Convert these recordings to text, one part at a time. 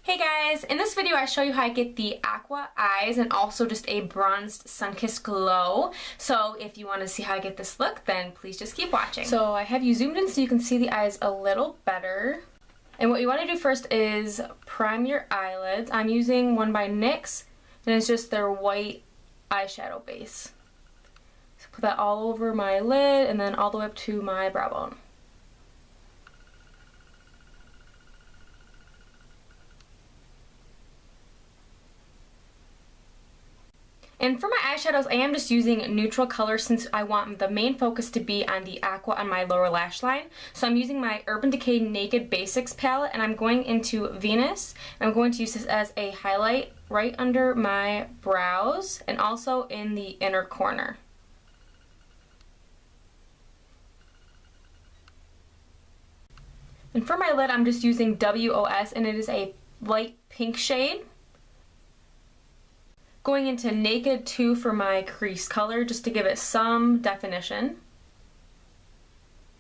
Hey guys, in this video I show you how I get the Aqua Eyes and also just a bronzed sun-kissed glow. So if you want to see how I get this look, then please just keep watching. So I have you zoomed in so you can see the eyes a little better. And what you want to do first is prime your eyelids. I'm using one by NYX and it's just their white eyeshadow base. So put that all over my lid and then all the way up to my brow bone. And for my eyeshadows, I am just using neutral colors since I want the main focus to be on the aqua on my lower lash line. So I'm using my Urban Decay Naked Basics palette and I'm going into Venus. I'm going to use this as a highlight right under my brows and also in the inner corner. And for my lid, I'm just using W.O.S and it is a light pink shade. Going into Naked 2 for my crease color just to give it some definition.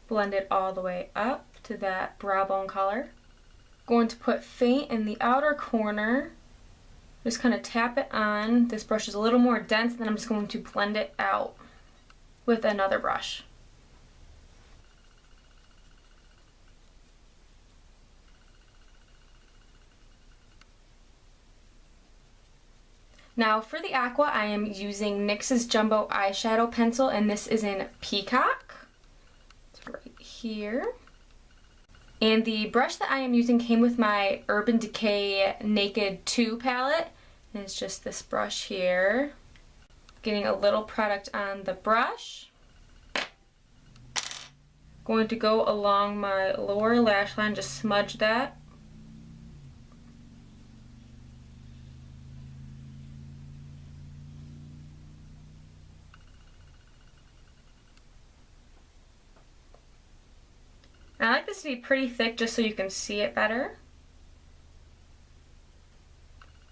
Blend it all the way up to that brow bone color. Going to put Faint in the outer corner. Just kind of tap it on. This brush is a little more dense, then I'm just going to blend it out with another brush. Now for the aqua, I am using NYX's Jumbo Eyeshadow Pencil and this is in Peacock. It's right here. And the brush that I am using came with my Urban Decay Naked 2 palette. And it's just this brush here. Getting a little product on the brush. Going to go along my lower lash line, just smudge that. I like this to be pretty thick just so you can see it better.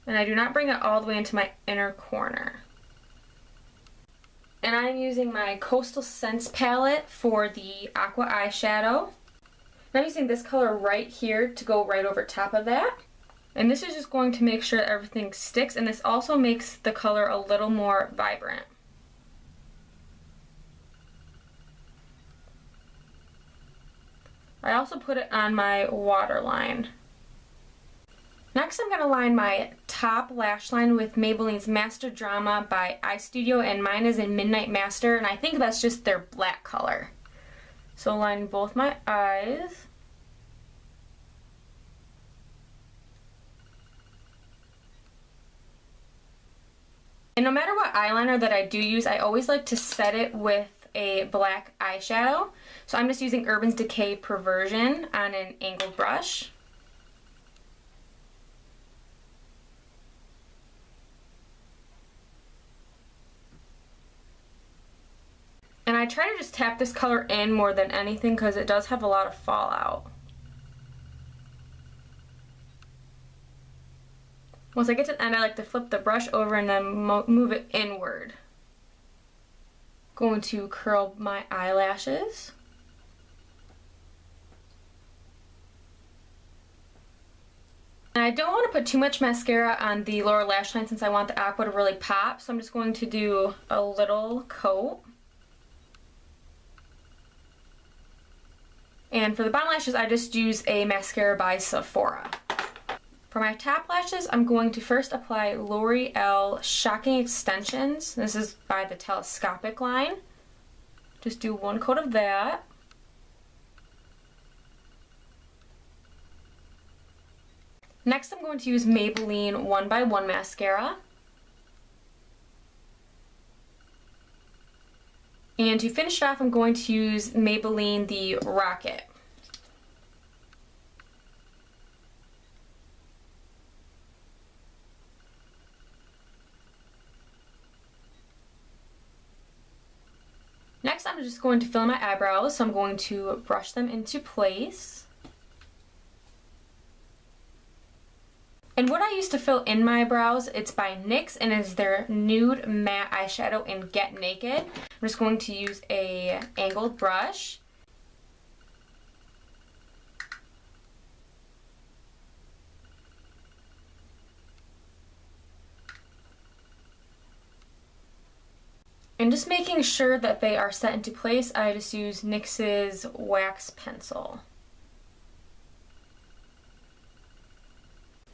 And I do not bring it all the way into my inner corner. And I'm using my Coastal Scents palette for the Aqua eyeshadow. And I'm using this color right here to go right over top of that. And this is just going to make sure that everything sticks, and this also makes the color a little more vibrant. I also put it on my waterline. Next I'm going to line my top lash line with Maybelline's Master Drama by iStudio, and mine is in Midnight Master, and I think that's just their black color. So line both my eyes. And no matter what eyeliner that I do use, I always like to set it with a black eyeshadow. So I'm just using Urban Decay Perversion on an angled brush. And I try to just tap this color in more than anything because it does have a lot of fallout. Once I get to the end, I like to flip the brush over and then move it inward. Going to curl my eyelashes. And I don't want to put too much mascara on the lower lash line since I want the aqua to really pop, so I'm just going to do a little coat. And for the bottom lashes, I just use a mascara by Sephora. For my top lashes, I'm going to first apply L'Oreal Shocking Extensions. This is by the Telescopic line. Just do one coat of that. Next, I'm going to use Maybelline One Mascara. And to finish it off, I'm going to use Maybelline the Rocket. Next, I'm just going to fill in my eyebrows, so I'm going to brush them into place. And what I use to fill in my brows, it's by NYX and it's their Nude Matte Eyeshadow in Get Naked. I'm just going to use a angled brush. And just making sure that they are set into place, I just use NYX's Wax Pencil.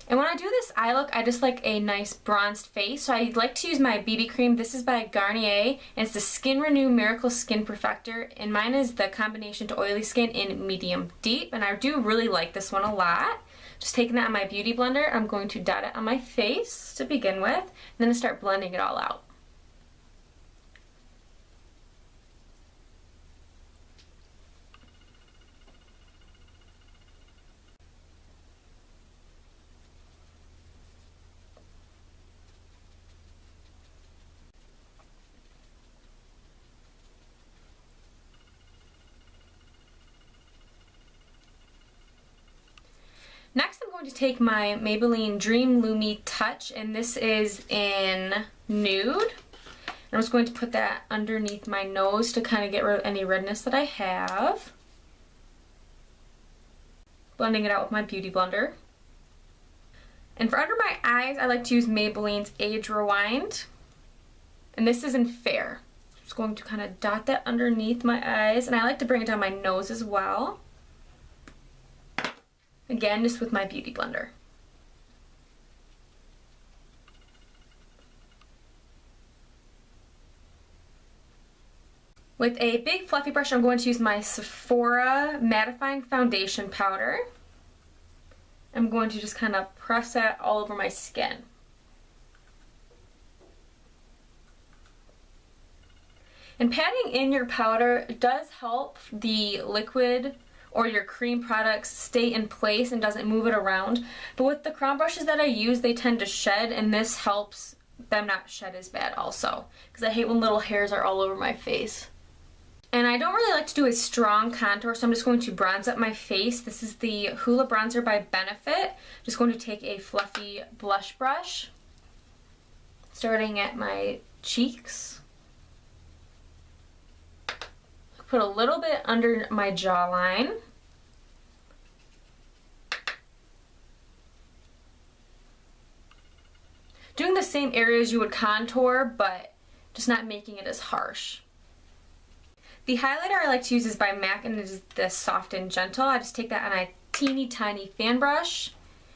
And when I do this eye look, I just like a nice bronzed face. So I like to use my BB cream. This is by Garnier, and it's the Skin Renew Miracle Skin Perfector. And mine is the combination to oily skin in medium deep. And I do really like this one a lot. Just taking that on my beauty blender, I'm going to dot it on my face to begin with, and then start blending it all out. Next, I'm going to take my Maybelline Dream Lumi Touch, and this is in Nude. And I'm just going to put that underneath my nose to kind of get rid of any redness that I have. Blending it out with my beauty blender. And for under my eyes, I like to use Maybelline's Age Rewind. And this is in Fair. I'm just going to kind of dot that underneath my eyes, and I like to bring it down my nose as well. Again, just with my beauty blender. With a big fluffy brush, I'm going to use my Sephora Mattifying Foundation Powder. I'm going to just kind of press that all over my skin. And patting in your powder does help the liquid or your cream products stay in place and doesn't move it around. But with the crown brushes that I use, they tend to shed, and this helps them not shed as bad also, because I hate when little hairs are all over my face. And I don't really like to do a strong contour, so I'm just going to bronze up my face. This is the Hoola bronzer by Benefit. Just going to take a fluffy blush brush, starting at my cheeks. Put a little bit under my jawline. Doing the same areas you would contour, but just not making it as harsh. The highlighter I like to use is by MAC, and it is the Soft and Gentle. I just take that on a teeny tiny fan brush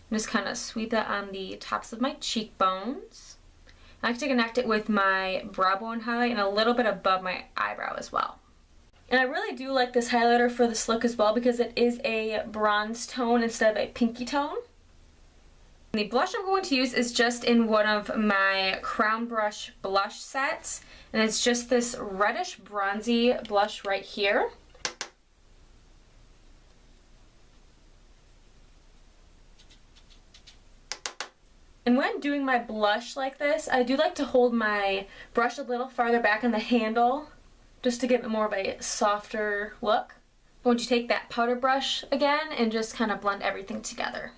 and just kind of sweep that on the tops of my cheekbones. I like to connect it with my brow bone highlight and a little bit above my eyebrow as well. And I really do like this highlighter for this look as well, because it is a bronze tone instead of a pinky tone. And the blush I'm going to use is just in one of my Crown Brush blush sets, and it's just this reddish bronzy blush right here. And when doing my blush like this, I do like to hold my brush a little farther back on the handle, just to give it more of a softer look. I'm going to take that powder brush again and just kind of blend everything together.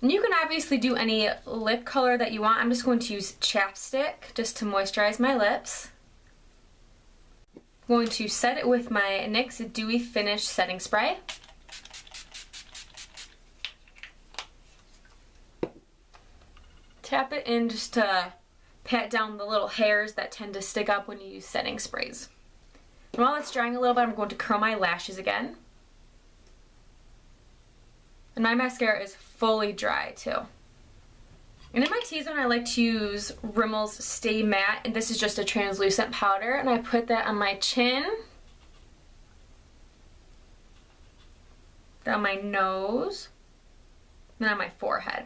And you can obviously do any lip color that you want. I'm just going to use chapstick just to moisturize my lips. I'm going to set it with my NYX Dewy Finish Setting Spray. Tap it in just to pat down the little hairs that tend to stick up when you use setting sprays. And while it's drying a little bit, I'm going to curl my lashes again. And my mascara is fully dry too. And in my T-zone, I like to use Rimmel's Stay Matte, and this is just a translucent powder, and I put that on my chin, down my nose, and on my forehead.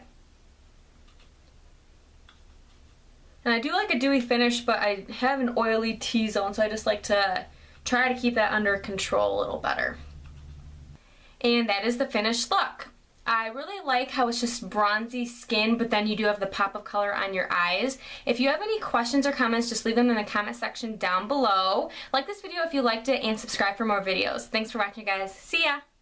And I do like a dewy finish, but I have an oily T-zone, so I just like to try to keep that under control a little better. And that is the finished look. I really like how it's just bronzy skin, but then you do have the pop of color on your eyes. If you have any questions or comments, just leave them in the comment section down below. Like this video if you liked it, and subscribe for more videos. Thanks for watching, guys. See ya!